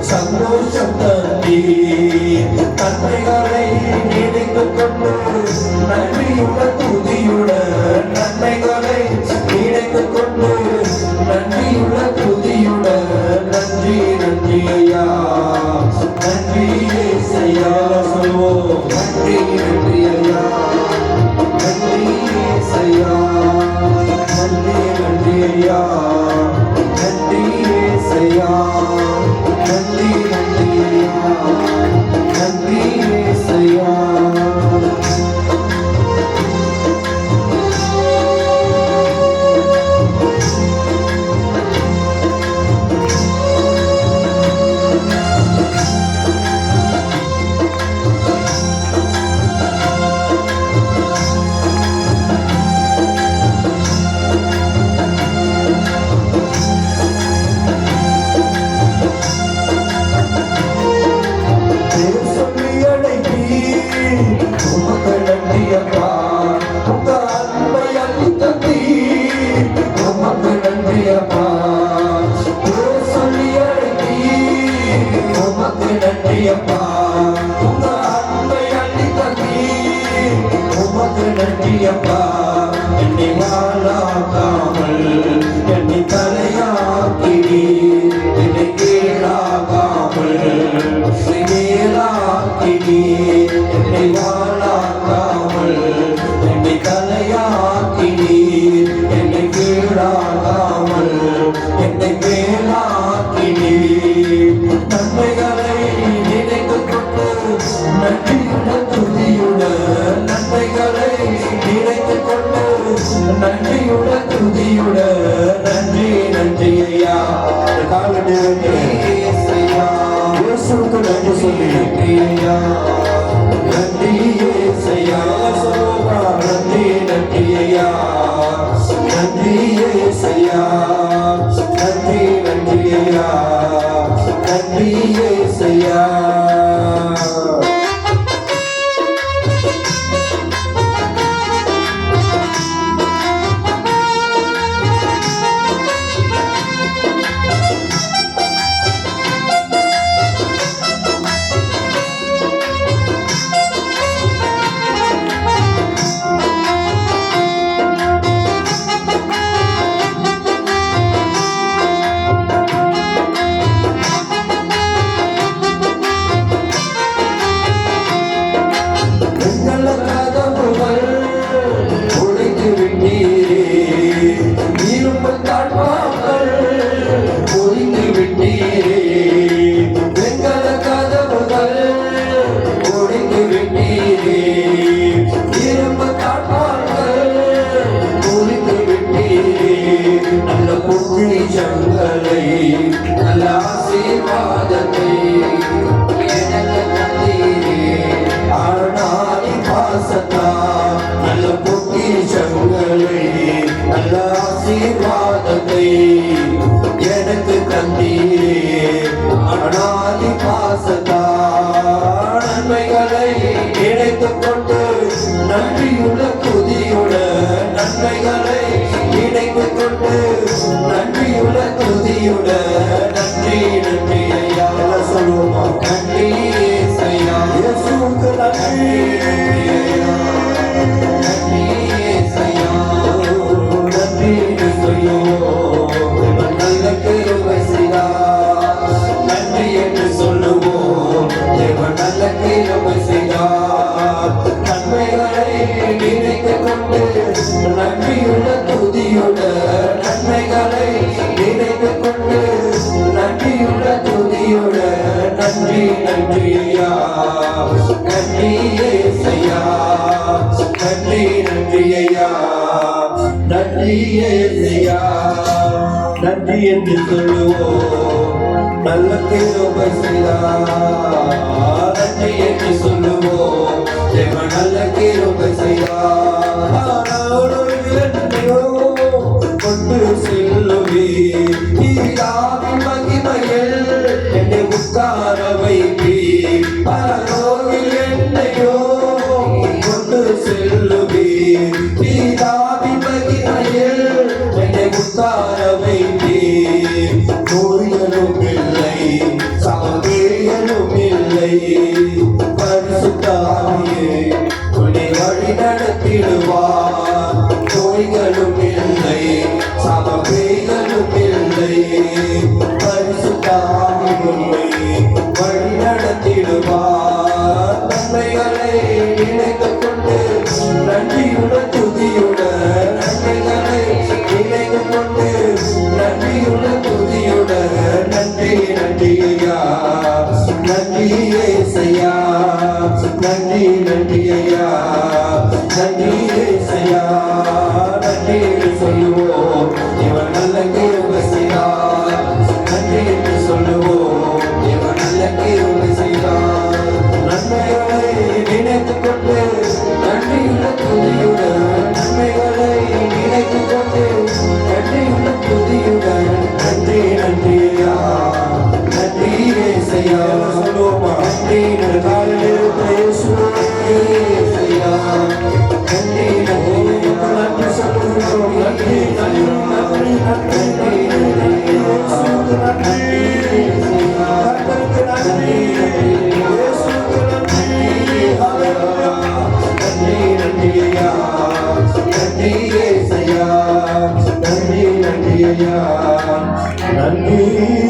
சந்தோஷம் தந்தி நன்மைகளை நினைத்துக் கொண்டு நன்றியுட துதியுட நன்மைகளை நினைத்துக் கொண்டு நன்றியுட துதியுட நன்றி நன்றி ஐயா நன்றி ஏசையா சொல்வோம் நன்றி நன்றி ஐயா நன்றி ஏசையா நன்றி நன்றி ஐயா நன்றி ஏசையா நன்றி நன்றி ஐயா நன்றி ஏசையா நன்றியப்பா உங்க அன்பை அளித்தீ உமக்கு நன்றியப்பா என்னை வாழாக்காமல் என்னை தலையாக்கிடி என்னை கீழாக்காமல் மேலாக்கிடி என்னை வாழாக்காமல் என்னை தலையாக்கிடி என்னை கீழாக்காமல் என்னை மேலாக்கிடி நன்மைகளை நினைத்துக் கொண்டு நன்றியுட துதியுட நன்மைகளை நினைத்துக் கொண்டு நன்றியுட துதியுட நன்றி நன்றி ஐயா நன்றி ஏசையா இயேசுவுக்கு நன்றி சொல்லி நன்றி ஐயா நன்றி ஏசையா சொல்லுவா நன்றி நன்றி ஐயா நன்றி ஏசையா நன்றி நன்றி ஐயா நன்றி ஏசையா ஜங்களை நல்ல ஆசீர்வாதத்தை எனக்கு தந்தீரே ஆனாதி பாசத்தா நல்ல பொக்கிஷங்களை நல்ல ஆசீர்வாதத்தை எனக்கு தந்தீரே ஆனாதி பாசத்தா நன்மைகளை நினைத்துக் கொண்டு நன்றியுள்ள துதியுட நன்மைகளை நினைத்துக் கொண்டு நன்றியுள்ள துதியுட நன்றி நன்றி ஐயா சொல்லுவோமா நன்றி ஏசையா இயேசுவுக்கு நன்றி நன்றி ஏசையா நன்றி சொல்லுவோம் நல்ல கிருபை செய்தார் நன்றி என்று சொல்லுவோம் தேவன் நல்ல கிருபை செய்தார் நன்மைகளை நினைத்துக் கொண்டு நன்றியுள்ள துதியுட நன்மைகளை நினைத்துக் கொண்டு நன்றியுள்ள துதியுட நன்றி நன்றி ஐயா நன்றி ஏசையா நன்றி நன்றி ஐயா நன்றி ஏசையா நன்றி என்று சொல்லுவோம் நல்ல கிருபை செய்தார் நன்றி என்று சொல்லுவோம் தேவன் நல்ல கிருபை செய்தார் கொண்டு செல்லுவே ஈராவின் மகிமையில் என்னை உட்கார வைப்பி பரலோகில் என்னையோ கொண்டு செல்லுவே ஈராவின் மகிமையில் என்னை உட்கார வைப்பி நோய்களும் இல்லை சாந்த நினைத்து கொண்டு நன்றியுடன் துதியுடன் நன்றி நன்றி ஐயா நன்றி ஏசையா நன்றி நன்றி ஐயா நன்றி ஏசையா நன்றி என்று சொல்லுவோம் இவன் நல்ல கிருபை செய்தார் நன்றி என்று சொல்லுவோம் இவன் நல்ல கிருபை செய்தார் நன்மைகளை நினைத்து கொண்டு நன்றியுள்ள துதியுடன் நன்மைகளை நினைத்து கொண்டு நன்றியுள்ள துதியுடன் நன்றி நன்றி ஐயா நன்றி ஏசையா சொல்லுவோமா நன்றி நன்றி ஏசையா நன்றி நன்றி நன்றி சொல்லுவோம் நன்றி நன்றி நன்றி நன்றி இயேசுவுக்கு நன்றி கர்த்தருக்கு நன்றி இயேசுவுக்கு நன்றி ஹல்லேலூயா நன்றி நன்றி ஐயா நன்றி ஏசையா நன்றி நன்றி ஐயா நன்றி